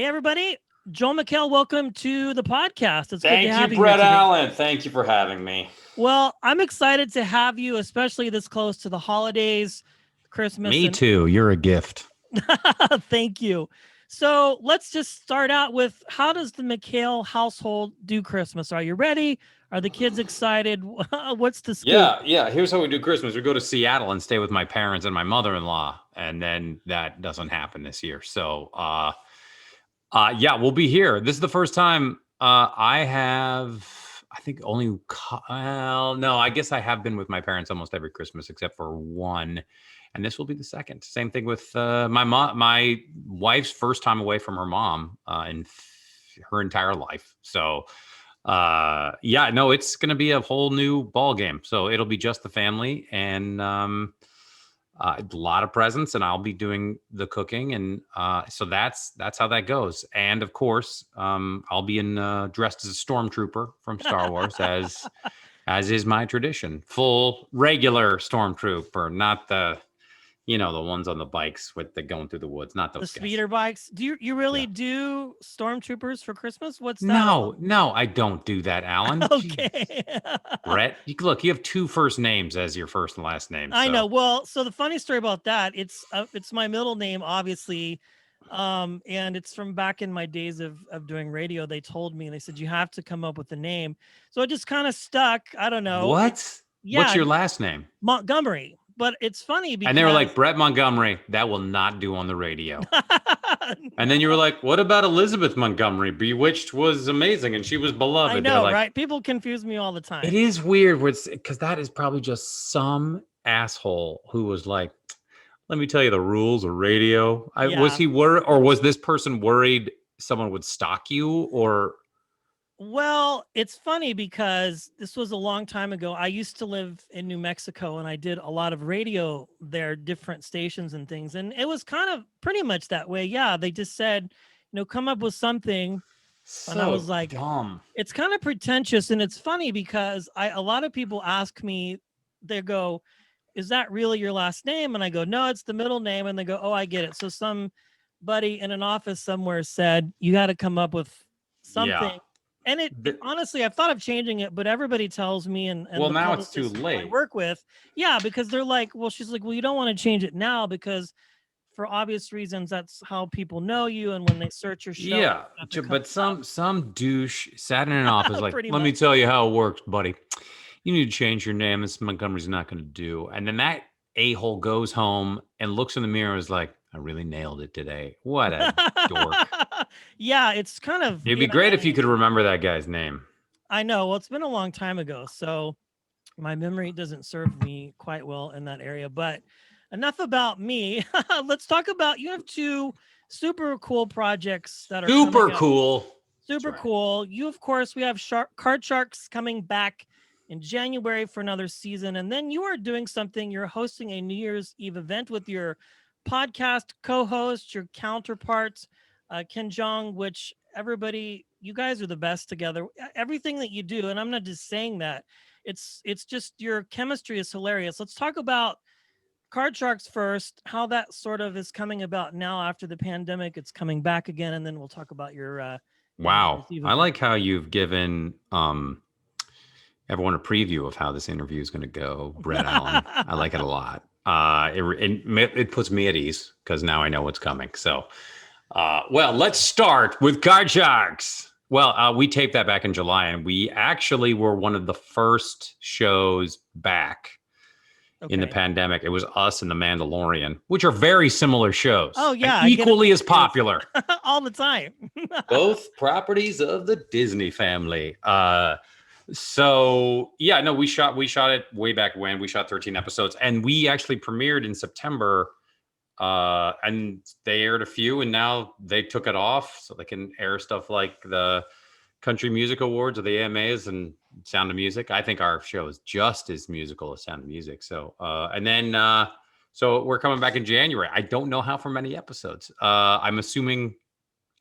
Hey, everybody. Joel McHale, welcome to the podcast. It's good to Thank have you, you here Brett today. Allan. Thank you for having me. Well, I'm excited to have you, especially this close to the holidays, Christmas. Me too. You're a gift. Thank you. So let's just start out with, how does the McHale household do Christmas? Are you ready? Are the kids excited? What's the scoop? Yeah. Here's how we do Christmas. We go to Seattle and stay with my parents and my mother-in-law, and then that doesn't happen this year. So, yeah, we'll be here. This is the first time I think only. Well, no, I guess I have been with my parents almost every Christmas except for one, and this will be the second. Same thing with my wife's first time away from her mom in her entire life. So. Yeah, no, it's going to be a whole new ball game. So it'll be just the family and a lot of presents, and I'll be doing the cooking, and so that's how that goes. And of course, I'll be in dressed as a stormtrooper from Star Wars, as is my tradition. Full regular stormtrooper, not the the ones on the bikes with the going through the woods, not those The guys. speeder bikes. Do you really Yeah. do stormtroopers for Christmas? What's that? No, I don't do that, Alan. Okay. Brett, look, you have two first names as your first and last name. I So. know. Well, so the funny story about that, it's my middle name, obviously, and it's from back in my days of doing radio. They told me, and they said you have to come up with a name, so it just kind of stuck. I don't know. What? What's your last name? Montgomery. But it's funny because And they were like, Brett Montgomery, that will not do on the radio. And then you were like, what about Elizabeth Montgomery? Bewitched was amazing and she was beloved. I know, right? People confuse me all the time. It is weird because that is probably just some asshole who was like, let me tell you the rules of radio. Was he worried, or was this person worried someone would stalk you, or? Well, it's funny because this was a long time ago. I used to live in New Mexico and I did a lot of radio there, different stations and things. And it was kind of pretty much that way. Yeah. They just said, come up with something. And I was like, dumb. It's kind of pretentious. And it's funny because a lot of people ask me, they go, is that really your last name? And I go, no, it's the middle name. And they go, oh, I get it. So somebody in an office somewhere said, you got to come up with something. Yeah. And honestly, I've thought of changing it, but everybody tells me, and well, now it's too late. I work with, because they're like, well, she's like, well, you don't want to change it now because, for obvious reasons, that's how people know you, and when they search your show, yeah. But some douche sat in an office like, let me tell you how it works, buddy. You need to change your name. This Montgomery's not going to do. And then that a-hole goes home and looks in the mirror and is like, I really nailed it today. What a dork. Yeah, it's kind of... It'd be great if you could remember that guy's name. I know. Well, it's been a long time ago, so my memory doesn't serve me quite well in that area. But enough about me. Let's talk about... You have two super cool projects that are super cool. Super cool. You, of course, we have Card Sharks coming back in January for another season. And then you are doing something. You're hosting a New Year's Eve event with your podcast co-host, your counterparts, Ken Jeong, which you guys are the best together. Everything that you do, and I'm not just saying that, it's just your chemistry is hilarious. Let's talk about Card Sharks first, how that sort of is coming about now after the pandemic. It's coming back again, and then we'll talk about your wow. I like how you've given everyone a preview of how this interview is going to go, Brett Allan. I like it a lot. It puts me at ease because now I know what's coming. So, well, let's start with Card Sharks. Well, we taped that back in July, and we actually were one of the first shows back in the pandemic. It was us and The Mandalorian, which are very similar shows. Oh, yeah. Equally as popular. All the time. Both properties of the Disney family. So yeah, no, we shot it way back when. We shot 13 episodes, and we actually premiered in September, and they aired a few, and now they took it off so they can air stuff like the Country Music Awards or the AMAs and Sound of Music. I think our show is just as musical as Sound of Music. So so we're coming back in January. I don't know how for many episodes. I'm assuming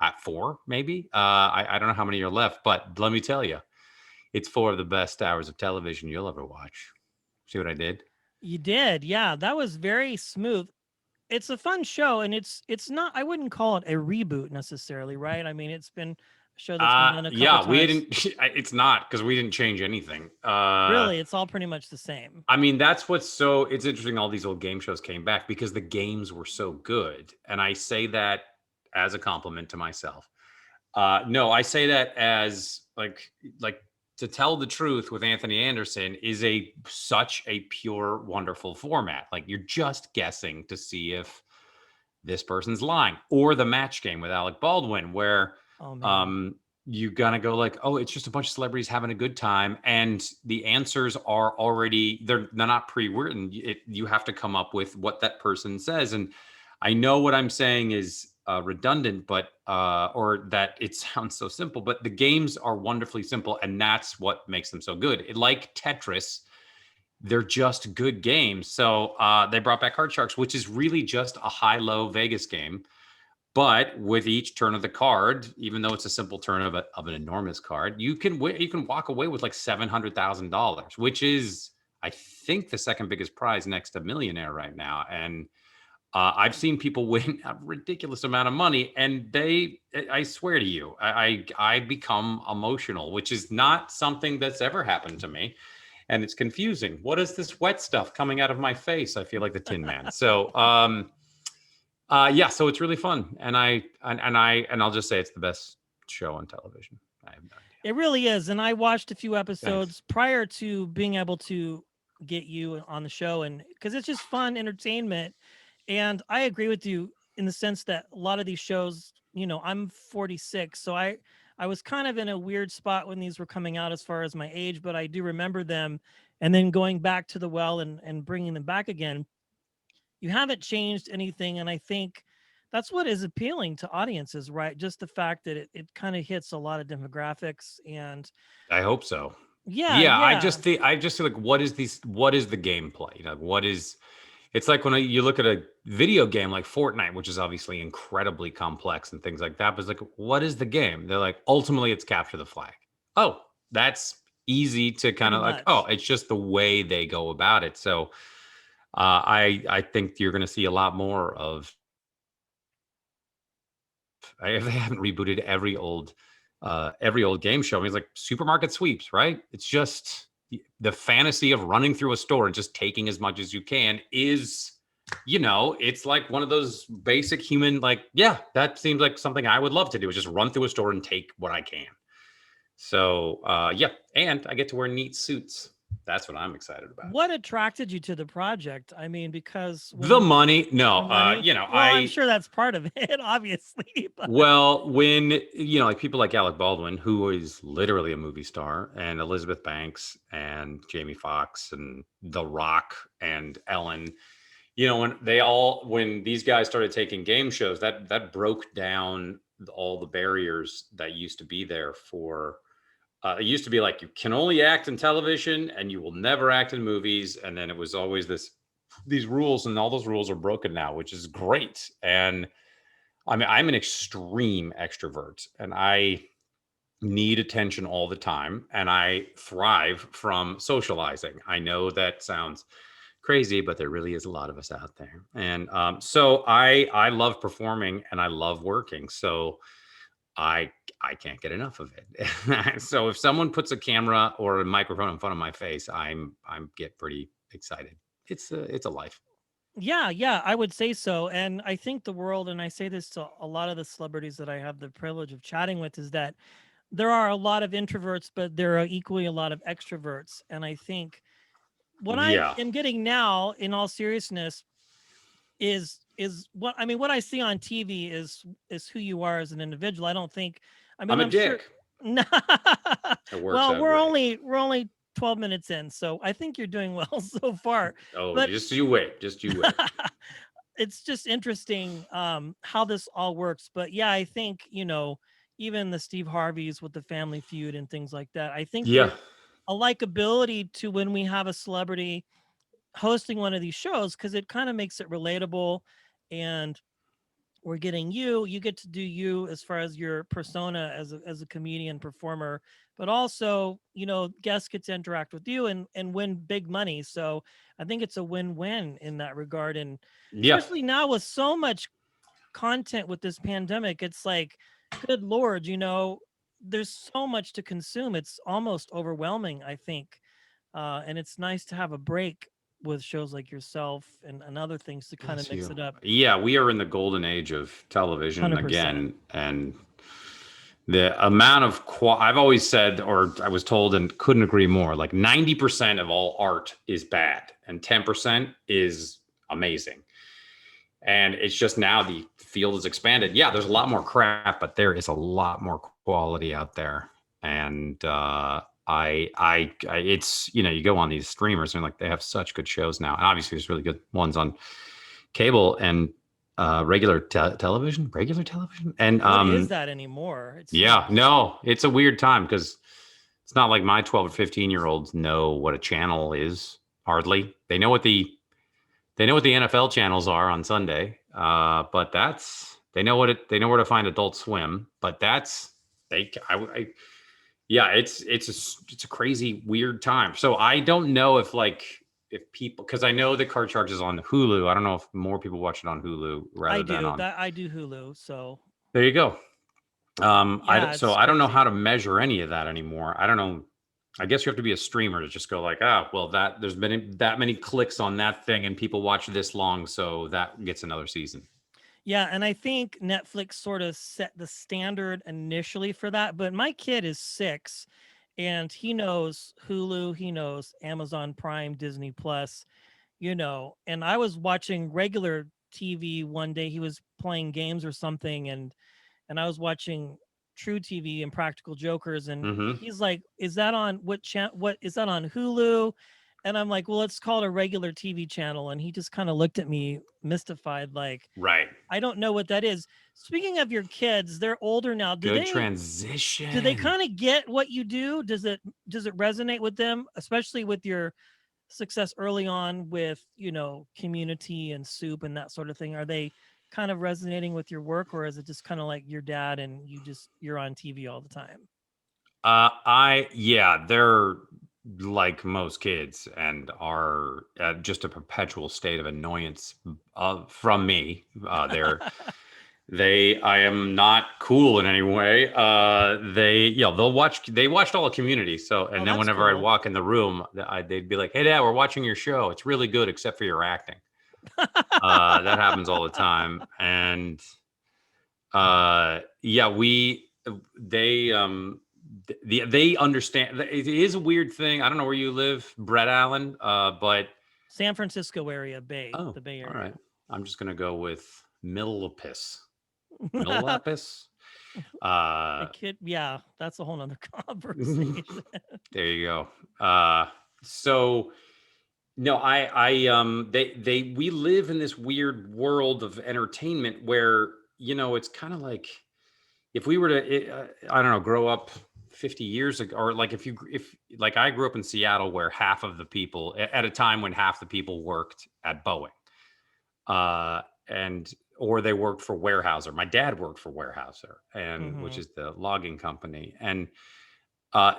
at 4 maybe. I don't know how many are left, but let me tell you, it's 4 of the best hours of television you'll ever watch. See what I did? You did. Yeah, that was very smooth. it's a fun show, and it's not. I wouldn't call it a reboot necessarily, right? I mean, it's been a show that's been done a couple Yeah, we times. didn't. It's not because we didn't change anything. Really, it's all pretty much the same. I mean, that's what's so. It's interesting. All these old game shows came back because the games were so good, and I say that as a compliment to myself. No, I say that as like to tell the truth with Anthony Anderson is a such a pure, wonderful format. Like you're just guessing to see if this person's lying, or the match game with Alec Baldwin, where Oh man. you gonna go like, oh, it's just a bunch of celebrities having a good time, and the answers are already they're not pre-written. You have to come up with what that person says, and I know what I'm saying is redundant, but or that it sounds so simple, but the games are wonderfully simple, and that's what makes them so good. Like Tetris, they're just good games. So they brought back Card Sharks, which is really just a high-low Vegas game. But with each turn of the card, even though it's a simple turn of an enormous card, you can walk away with like $700,000, which is, I think, the second biggest prize next to Millionaire right now. And I've seen people win a ridiculous amount of money, and I swear to you, I become emotional, which is not something that's ever happened to me. And it's confusing. What is this wet stuff coming out of my face? I feel like the Tin Man. So, yeah, so it's really fun, and I'll just say it's the best show on television. I have no idea. It really is. And I watched a few episodes Thanks. prior to being able to get you on the show, and because it's just fun entertainment. And I agree with you in the sense that a lot of these shows, I'm 46, so I was kind of in a weird spot when these were coming out as far as my age, but I do remember them, and then going back to the well and bringing them back again. You haven't changed anything, and I think that's what is appealing to audiences, right? Just the fact that it kind of hits a lot of demographics. And I hope so. yeah, Yeah, yeah. I just feel like what is the gameplay? What is it's like when you look at a video game like Fortnite, which is obviously incredibly complex and things like that, but it's like, what is the game? They're like, ultimately it's capture the flag. Oh, that's easy to kind Pretty of like, oh, much. it's just the way they go about it. So I think you're going to see a lot more of if they haven't rebooted every old game show. I mean, it's like supermarket sweeps, right? It's just the fantasy of running through a store and just taking as much as you can is, it's like one of those basic human, like, yeah, that seems like something I would love to do is just run through a store and take what I can. So, yeah, and I get to wear neat suits. That's what I'm excited about. What attracted you to the project? I mean, because The when money, no, the money, well, I'm I sure that's part of it, obviously, but Well, when like people like Alec Baldwin, who is literally a movie star, and Elizabeth Banks and Jamie Foxx and The Rock and Ellen, when these guys started taking game shows, that broke down all the barriers that used to be there for. It used to be like you can only act in television and you will never act in movies, and then it was always these rules, and all those rules are broken now, which is great. And I mean, I'm an extreme extrovert, and I need attention all the time, and I thrive from socializing. I know that sounds crazy, but there really is a lot of us out there. And so I love performing and I love working. So I can't get enough of it. So if someone puts a camera or a microphone in front of my face, I'm get pretty excited. It's a life. yeah, yeah, I would say so. And I think the world, and I say this to a lot of the celebrities that I have the privilege of chatting with, is that there are a lot of introverts, but there are equally a lot of extroverts. And I think what I Yeah, am getting now, in all seriousness, is what I mean. What I see on TV is who you are as an individual. I don't think. I mean, I'm a I'm sure. dick. It works Well, out we're great. only 12 minutes in, so I think you're doing well so far. Oh, But just you wait. Just you wait. it's just interesting how this all works. But yeah, I think even the Steve Harveys with the Family Feud and things like that. I think Yeah. there's a likability to when we have a celebrity hosting one of these shows because it kind of makes it relatable. And we're getting you. You get to do you as far as your persona as a comedian performer, but also, guests get to interact with you and win big money. So I think it's a win-win in that regard. And Yeah. especially now with so much content with this pandemic, it's like, good Lord, there's so much to consume. It's almost overwhelming, I think. And it's nice to have a break with shows like yourself and other things to kind of Bless mix you. it up. Yeah, we are in the golden age of television 100%. again, and the amount of I've always said, or I was told and couldn't agree more, like 90% of all art is bad and 10% is amazing. And it's just now the field is expanded. Yeah, there's a lot more crap, but there is a lot more quality out there. And it's, you go on these streamers and like they have such good shows now. And obviously there's really good ones on cable and regular television. And What is that anymore? It's yeah, no, it's a weird time because it's not like my 12 or 15-year-olds know what a channel is. Hardly. They know what the NFL channels are on Sunday, but they know where to find Adult Swim. But yeah, it's a crazy weird time. So I don't know if people, because I know the Card Sharks is on Hulu. I don't know if more people watch it on Hulu rather than on. I do Hulu, so There you go. yeah, So it's I don't know crazy. how to measure any of that anymore. I don't know. I guess you have to be a streamer to just go like, well, there's been that many clicks on that thing and people watch this long, so that gets another season. Yeah, and I think Netflix sort of set the standard initially for that. But my kid is 6, and he knows Hulu, he knows Amazon Prime, Disney Plus, And I was watching regular TV one day. He was playing games or something, and I was watching True TV and Practical Jokers, and Mm-hmm. he's like, "Is that on what is that on Hulu?" And I'm like, "Well, it's called a regular TV channel." And he just kind of looked at me mystified, like, Right. I don't know what that is. Speaking of your kids, they're older now. Good Do they transition. kind of get what you do? Does it resonate with them, especially with your success early on with, Community and Soup and that sort of thing? Are they kind of resonating with your work, or is it just kind of like your dad and you're on TV all the time? They're like most kids and are just a perpetual state of annoyance from me. I am not cool in any way. They watched all the Community. So, and Oh, then that's whenever I'd cool. walk in the room, they'd be like, "Hey Dad, we're watching your show. It's really good, except for your acting." That happens all the time. And yeah, they understand. It is a weird thing. I don't know where you live, Brett Allen, but San Francisco area, oh, the Bay all Area. right. I'm just gonna go with Millipis. Millipis. A kid, yeah, that's a whole nother conversation. There you go. So no, we live in this weird world of entertainment where, it's kind of like if we were to, I don't know, grow up 50 years ago, or like if like I grew up in Seattle where half of the people at a time when half the people worked at Boeing, and or they worked for Weyerhaeuser. My dad worked for Weyerhaeuser, and which is the logging company. And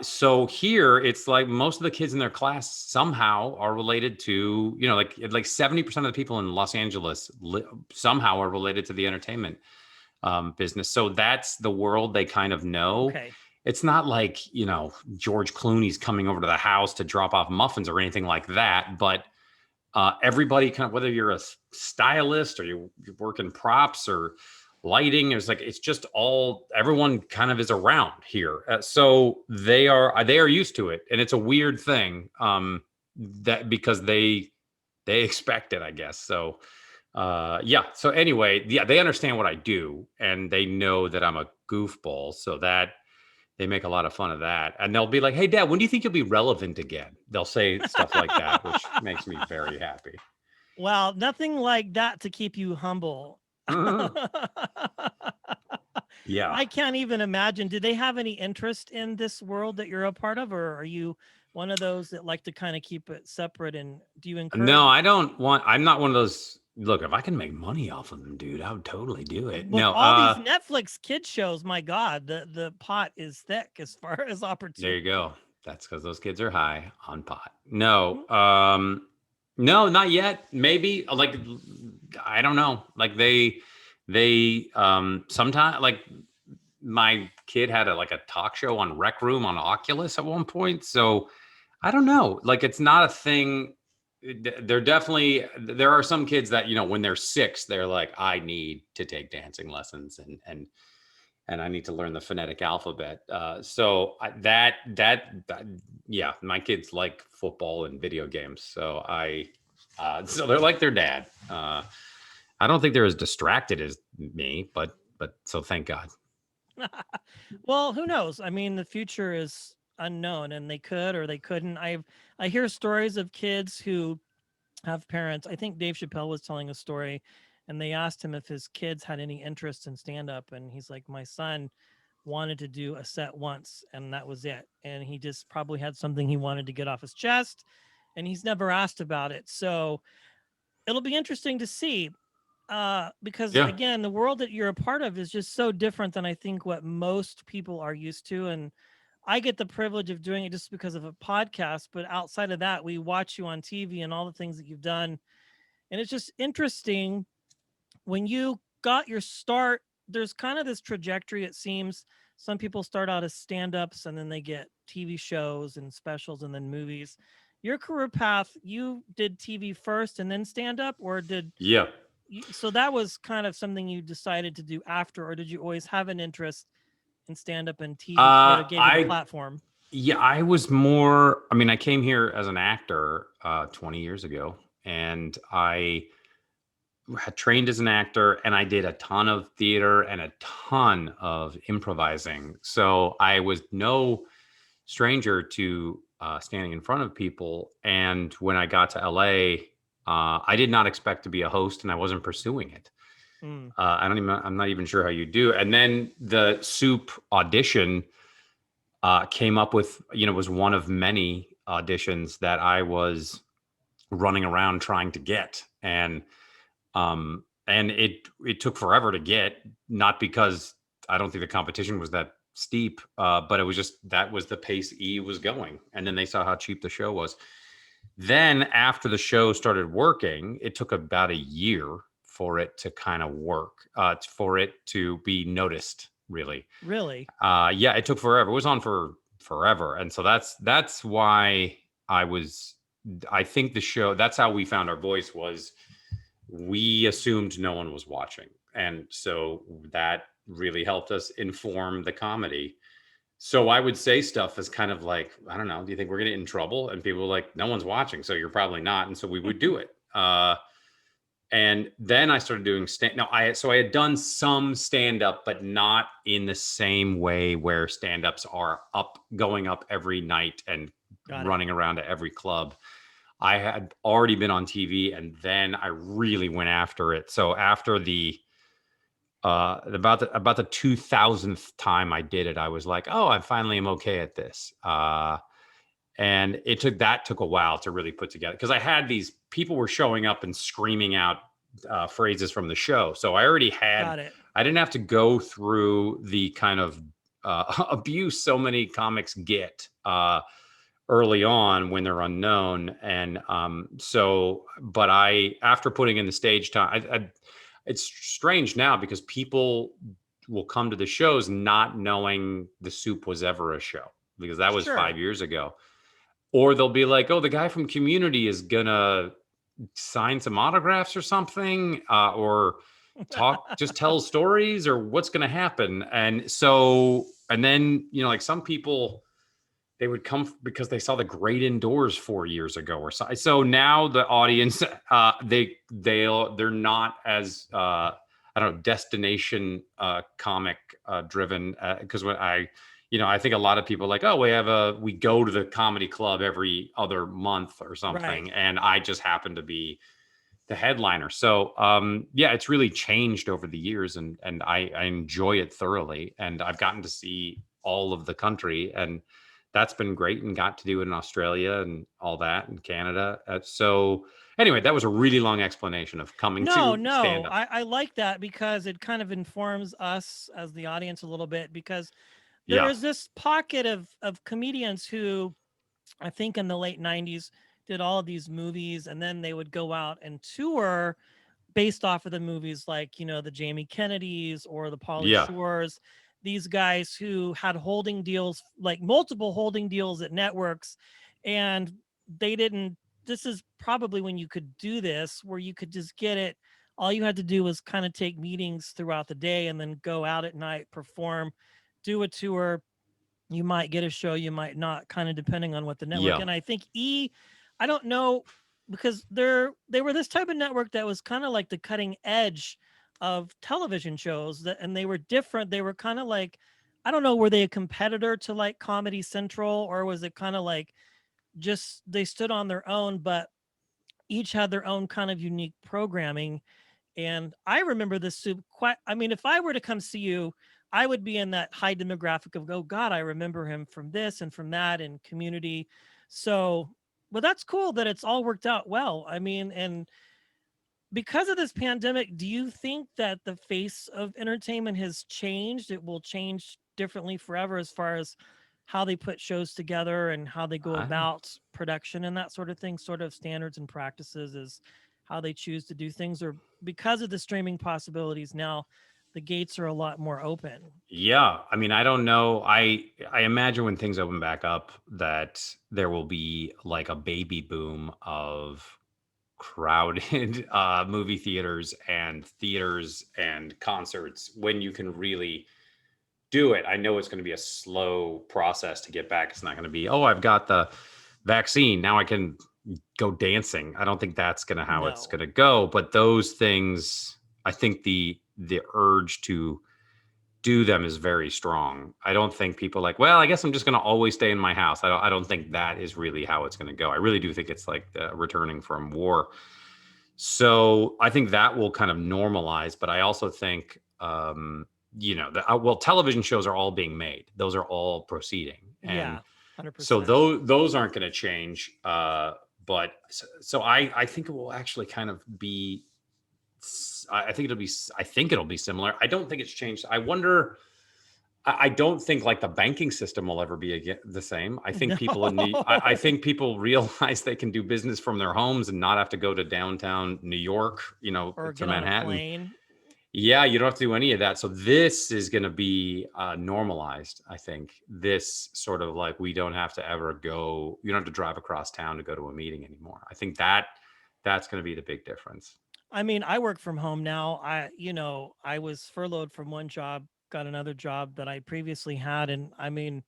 so here it's like most of the kids in their class somehow are related to, like 70% of the people in Los Angeles somehow are related to the entertainment business. So that's the world they kind of know. Okay. It's not like, George Clooney's coming over to the house to drop off muffins or anything like that. But everybody kind of, whether you're a stylist or you work in props or lighting, it's just everyone kind of is around here. So they are used to it. And it's a weird thing that because they expect it, I guess. So so anyway, they understand what I do and they know that I'm a goofball, so that they make a lot of fun of that. And they'll be like, "Hey Dad, when do you think you'll be relevant again?" They'll say stuff like that, which makes me very happy. Well, nothing like that to keep you humble. Yeah. I can't even imagine. Do they have any interest in this world that you're a part of, or are you one of those that like to kind of keep it separate? And do you encourage? No, I don't want. I'm not one of those. look, if I can make money off of them, dude, I would totally do it. With No, all these Netflix kid shows, my God, the pot is thick as far as there you opportunity. go. That's because those kids are high on pot. No, Mhm. no, not yet. Maybe like I don't know. Like they sometimes like my kid had a talk show on Rec Room on Oculus at one point. So I don't know. Like it's not a thing. They're definitely there are some kids that when they're 6, they're like, I need to take dancing lessons and I need to learn the phonetic alphabet. That yeah, my kids like football and video games. So they're like their dad. I don't think they're as distracted as me, but so thank God. Well, who knows? I mean, the future is unknown, and they could or they couldn't. I hear stories of kids who have parents. I think Dave Chappelle was telling a story, and they asked him if his kids had any interest in stand up, and he's like, "My son wanted to do a set once, and that was it. And he just probably had something he wanted to get off his chest, and he's never asked about it." So it'll be interesting to see, because Yeah. again, the world that you're a part of is just so different than I think what most people are used to. And I get the privilege of doing it just because of a podcast, but outside of that, we watch you on TV and all the things that you've done. And it's just interesting when you got your start. There's kind of this trajectory, it seems. Some people start out as stand-ups and then they get TV shows and specials and then movies. Your career path, you did TV first and then stand up, or did Yeah. so that was kind of something you decided to do after, or did you always have an interest in stand up and TV sort of gave you the I platform? Yeah, I was more. I mean, I came here as an actor 20 years ago, and I had trained as an actor, and I did a ton of theater and a ton of improvising. So I was no stranger to standing in front of people. And when I got to LA, I did not expect to be a host, and I wasn't pursuing it. Mm, I'm not even sure how you do. And then the Soup audition came up with, was one of many auditions that I was running around trying to get. And it took forever to get, not because I don't think the competition was that steep, but it was just that was the pace E was going. And then they saw how cheap the show was. Then after the show started working, it took about a year for it to kind of work, for it to be noticed, really. really? Yeah, it took forever. It was on for forever, and so that's why I was. I think the show. That's how we found our voice. Was we assumed no one was watching, and so that really helped us inform the comedy. So I would say stuff as kind of like, I don't know, do you think we're gonna get in trouble? And people were like, no one's watching, so you're probably not. And so we would do it. And then I started doing stand. No, I had done some stand up, but not in the same way where stand ups are going up every night and Got it. running around to every club. I had already been on TV, and then I really went after it. So after the about the 2000th time I did it, I was like, oh, I finally am okay at this. And took a while to really put together, because I had these people were showing up and screaming out phrases from the show. So Got it. I didn't have to go through the kind of abuse so many comics get early on when they're unknown. And but after putting in the stage time, it's strange now because people will come to the shows not knowing the Soup was ever a show, because that was Sure. 5 years ago. Or they'll be like, oh, the guy from Community is gonna sign some autographs or something, or just tell stories, or what's gonna happen. And then like some people, they would come because they saw The Great Indoors 4 years ago or so. So now the audience, they're not as I don't know, destination comic driven, because when I think a lot of people are like, oh, we go to the comedy club every other month or Right. something, and I just happen to be the headliner. So yeah, it's really changed over the years, and I enjoy it thoroughly, and I've gotten to see all of the country, and that's been great, and got to do it in Australia and all that, and Canada. So Anyway, that was a really long explanation of coming No, to no, stand up. I like that because it kind of informs us as the audience a little bit because there Yeah. is this pocket of comedians who I think in the late 90s did all of these movies and then they would go out and tour based off of the movies like, the Jamie Kennedys or the Pauly Yeah. Shores, these guys who had holding deals, like multiple holding deals at networks. And they didn't, this is probably when you could do this, where you could just get it. All you had to do was kind of take meetings throughout the day and then go out at night, perform, do a tour. You might get a show, you might not, kind of depending on what the network. Yeah. And I think I don't know because they were this type of network that was kind of like the cutting edge of television shows that, and they were different. They were kind of like, I don't know, were they a competitor to like Comedy Central, or was it kind of like just they stood on their own, but each had their own kind of unique programming. And I remember this soup quite. I mean, if I were to come see you, I would be in that high demographic of, oh God, I remember him from this and from that and Community. So, but that's cool that it's all worked out well. I mean, and because of this pandemic, do you think that the face of entertainment has changed? It will change differently forever as far as how they put shows together and how they go I, about production and that sort of thing, sort of standards and practices is how they choose to do things, or because of the streaming possibilities now, the gates are a lot more open. yeah. I mean, I don't know. I imagine when things open back up that there will be like a baby boom of crowded movie theaters and concerts when you can really do it. I know it's going to be a slow process to get back. It's not going to be, oh, I've got the vaccine, now I can go dancing. I don't think that's going to how it's No. going to go. But those things, I think the urge to do them is very strong. I don't think people like, well, I guess I'm just going to always stay in my house. I don't think that is really how it's going to go. I really do think it's like returning from war. So I think that will kind of normalize. But I also think, well, television shows are all being made. Those are all proceeding. And Yeah, so 100%. those aren't going to change. But so I think it will actually kind of be, I think it'll be similar. I don't think it's changed. I wonder, I don't think like the banking system will ever be again the same. I think No. people I think people realize they can do business from their homes and not have to go to downtown New York, Or to get on a Manhattan. plane. Yeah, you don't have to do any of that. So this is going to be normalized. I think this sort of like, we don't have to ever go, you don't have to drive across town to go to a meeting anymore. I think that's going to be the big difference. I mean, I work from home now. I was furloughed from one job, got another job that I previously had. And I mean,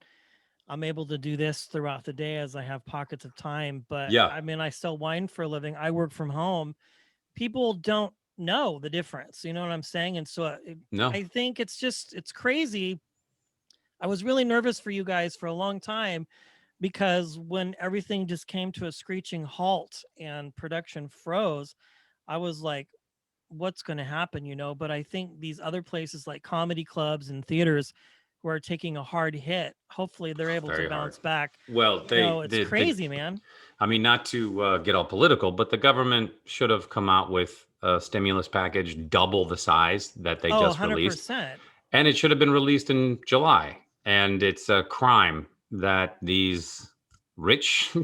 I'm able to do this throughout the day as I have pockets of time. But Yeah, I mean, I sell wine for a living. I work from home. People don't know the difference. You know what I'm saying? And so no, I think it's crazy. I was really nervous for you guys for a long time because when everything just came to a screeching halt and production froze, I was like, what's going to happen, But I think these other places like comedy clubs and theaters who are taking a hard hit, hopefully they're able to very hard. bounce back. Well, It's the crazy, man. I mean, not to get all political, but the government should have come out with a stimulus package double the size that they Oh, just released. 100%. And it should have been released in July. And it's a crime that these rich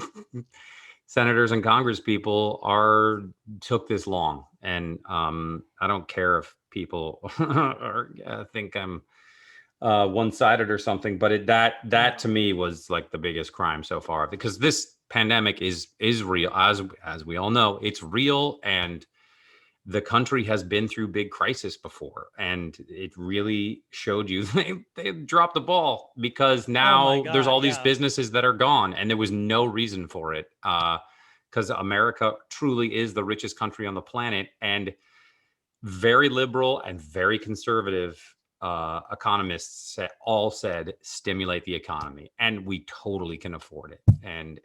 senators and Congress people took this long. And I don't care if people think I'm one-sided or something, but that to me was like the biggest crime so far, because this pandemic is real, as we all know. It's real, and the country has been through big crisis before, and it really showed you they dropped the ball, because Oh my now there's God. all these Yeah. businesses that are gone, and there was no reason for it, because America truly is the richest country on the planet, and very liberal and very conservative economists all said stimulate the economy, and we totally can afford it. And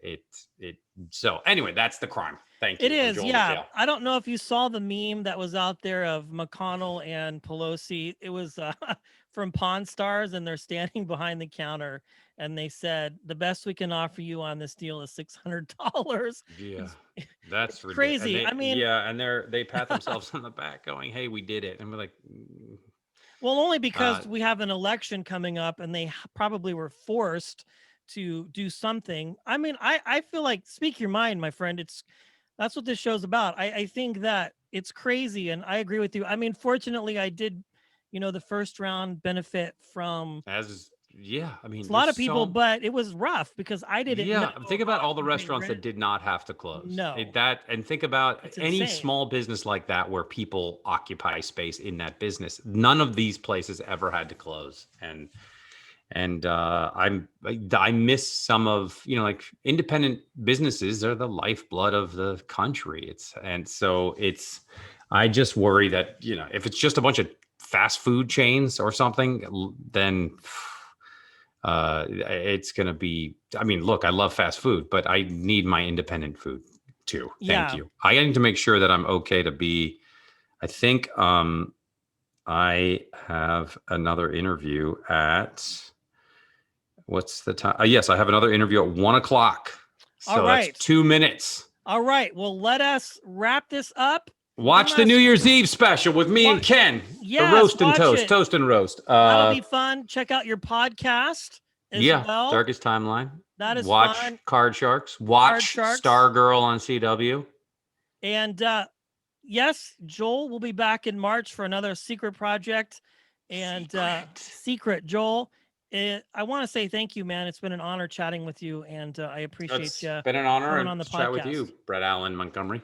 so anyway, that's the crime. Thank you. It is, Joel yeah. McHale. I don't know if you saw the meme that was out there of McConnell and Pelosi. It was from Pawn Stars, and they're standing behind the counter, and they said, "The best we can offer you on this deal is $600." Yeah, that's ridiculous. Crazy. I mean, yeah, and they pat themselves on the back, going, "Hey, we did it," and we're like, well, only because we have an election coming up, and they probably were forced to do something. I mean, I feel like, speak your mind, my friend. That's what this show's about. I think that it's crazy, and I agree with you. I mean, fortunately, I did, the first round benefit from yeah. I mean, a lot of people, but it was rough because I didn't know. Think about all the restaurants that did not have to close. No. And think about It's any insane. small business like that where people occupy space in that business. None of these places ever had to close. And I miss some of, like independent businesses are the lifeblood of the country. I just worry that, if it's just a bunch of fast food chains or something, then it's going to be, I mean, look, I love fast food, but I need my independent food too. Thank you. I need to make sure that I'm okay to be, I think, I have another interview at, what's the time? Yes, I have another interview at 1:00. So All right. That's 2 minutes. All right. Well, let us wrap this up. Watch the New Year's Eve special with me and Ken. Yes, the Roast and Toast. it. Toast and Roast. That'll be fun. Check out your podcast as well. Darkest Timeline. That is Watch fun. Card Sharks. Watch Stargirl on CW. And yes, Joel will be back in March for another secret project. And secret Joel. I want to say thank you, man. It's been an honor chatting with you, and I appreciate you. It's been an honor on the to chat with podcast. you, Brett Allan Montgomery.